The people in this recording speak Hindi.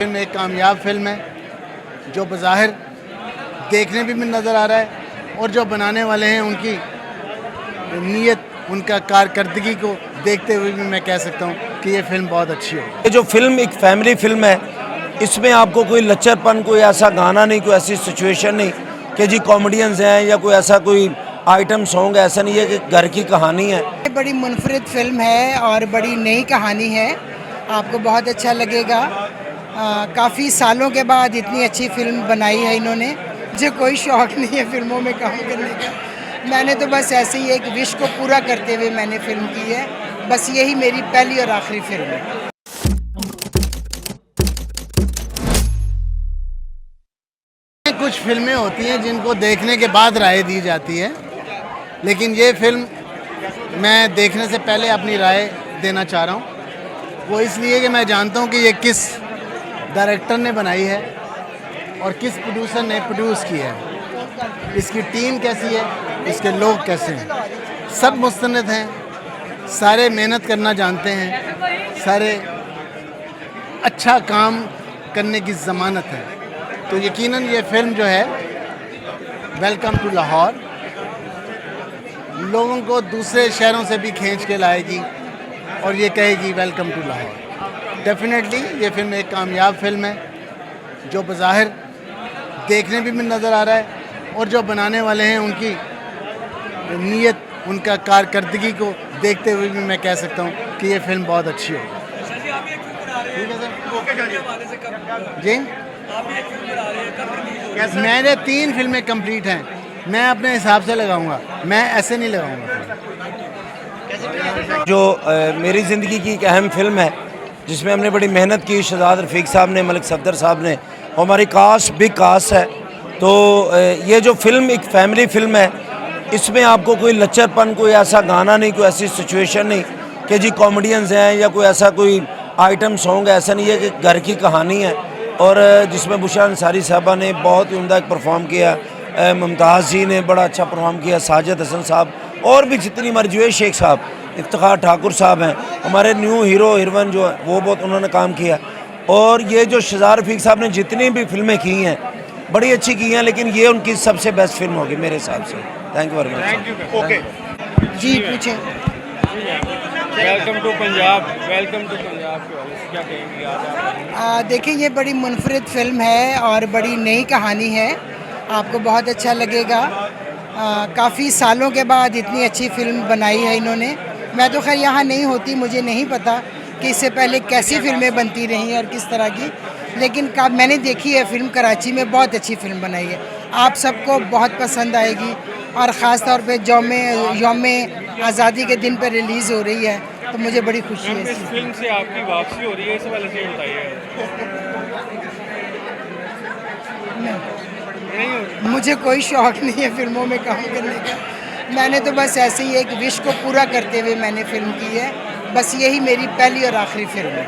फिल्म एक कामयाब फिल्म है जो बज़ाहिर देखने भी में नज़र आ रहा है और जो बनाने वाले हैं उनकी नीयत, उनका कारकर्दगी को देखते हुए भी मैं कह सकता हूँ कि ये फिल्म बहुत अच्छी है। ये जो फिल्म एक फैमिली फिल्म है, इसमें आपको कोई लच्चरपन, कोई ऐसा गाना नहीं, कोई ऐसी सिचुएशन नहीं कि जी कॉमेडियंस हैं या कोई ऐसा कोई आइटम सॉन्ग, ऐसा नहीं है कि घर की कहानी है। बड़ी मुनफरिद फिल्म है और बड़ी नई कहानी है, आपको बहुत अच्छा लगेगा। काफ़ी सालों के बाद इतनी अच्छी फिल्म बनाई है इन्होंने। मुझे कोई शौक़ नहीं है फिल्मों में काम करने का, मैंने तो बस ऐसे ही एक विश को पूरा करते हुए मैंने फिल्म की है। बस यही मेरी पहली और आखिरी फिल्म है। कुछ फिल्में होती हैं जिनको देखने के बाद राय दी जाती है, लेकिन ये फिल्म मैं देखने से पहले अपनी राय देना चाह रहा हूँ। वो इसलिए कि मैं जानता हूँ कि ये किस डायरेक्टर ने बनाई है और किस प्रोड्यूसर ने प्रोड्यूस की है, इसकी टीम कैसी है, इसके लोग कैसे हैं। सब मुस्तनद हैं, सारे मेहनत करना जानते हैं, सारे अच्छा काम करने की ज़मानत है। तो यकीनन ये फिल्म जो है वेलकम टू लाहौर लोगों को दूसरे शहरों से भी खींच के लाएगी और ये कहेगी वेलकम टू लाहौर। डेफिनेटली ये फिल्म एक कामयाब फिल्म है जो बज़ाहिर देखने भी में नज़र आ रहा है और जो बनाने वाले हैं उनकी नीयत, उनका कारकर्दगी को देखते हुए भी मैं कह सकता हूँ कि ये फिल्म बहुत अच्छी है। जी, मैंने 3 फिल्में कंप्लीट हैं, मैं अपने हिसाब से लगाऊंगा, मैं ऐसे नहीं लगाऊंगा। जो मेरी ज़िंदगी की एक अहम फिल्म है जिसमें हमने बड़ी मेहनत की, शहजाद रफ़ीक साहब ने, मलिक सफदर साहब ने, हमारी कास्ट बिग कास्ट है। तो ये जो फिल्म एक फैमिली फिल्म है, इसमें आपको कोई लच्चरपन, कोई ऐसा गाना नहीं, कोई ऐसी सिचुएशन नहीं कि जी कॉमेडियंस हैं या कोई ऐसा कोई आइटम सॉन्ग, ऐसा नहीं है कि घर की कहानी है। और जिसमें बुशरा अंसारी साहबा ने बहुत ही उम्दा परफॉर्म किया, मुमताज़ जी ने बड़ा अच्छा परफॉर्म किया, साजिद हसन साहब और भी जितनी मरजुए शेख साहब, इफ्तिखार ठाकुर साहब हैं, हमारे न्यू हीरो हीरोइन जो है वो बहुत उन्होंने काम किया। और ये जो शहजाद रफ़ीक साहब ने जितनी भी फिल्में की हैं बड़ी अच्छी की हैं, लेकिन ये उनकी सबसे बेस्ट फिल्म होगी मेरे हिसाब से। Thank you very much. Okay ji पूछें। वेलकम टू पंजाब के हवाले से क्या कहेंगे आज आप? देखिए ये बड़ी मुनफरिद फिल्म है और बड़ी नई कहानी है, आपको बहुत अच्छा लगेगा। काफ़ी सालों के बाद इतनी अच्छी फिल्म बनाई है इन्होंने। मैं तो खैर यहाँ नहीं होती, मुझे नहीं पता कि इससे पहले कैसी फिल्में बनती रही और किस तरह की, लेकिन मैंने देखी है फिल्म, कराची में बहुत अच्छी फिल्म बनाई है, आप सबको बहुत पसंद आएगी। और ख़ास तौर पे यौम आज़ादी के दिन पर रिलीज़ हो रही है तो मुझे बड़ी खुशी है। इस फिल्म से आपकी वापसी हो रही है, इस वाले से बताइए। मुझे कोई शौक़ नहीं है फिल्मों में काम करने का, मैंने तो बस ऐसे ही एक विश को पूरा करते हुए मैंने फिल्म की है। बस यही मेरी पहली और आखिरी फिल्म है।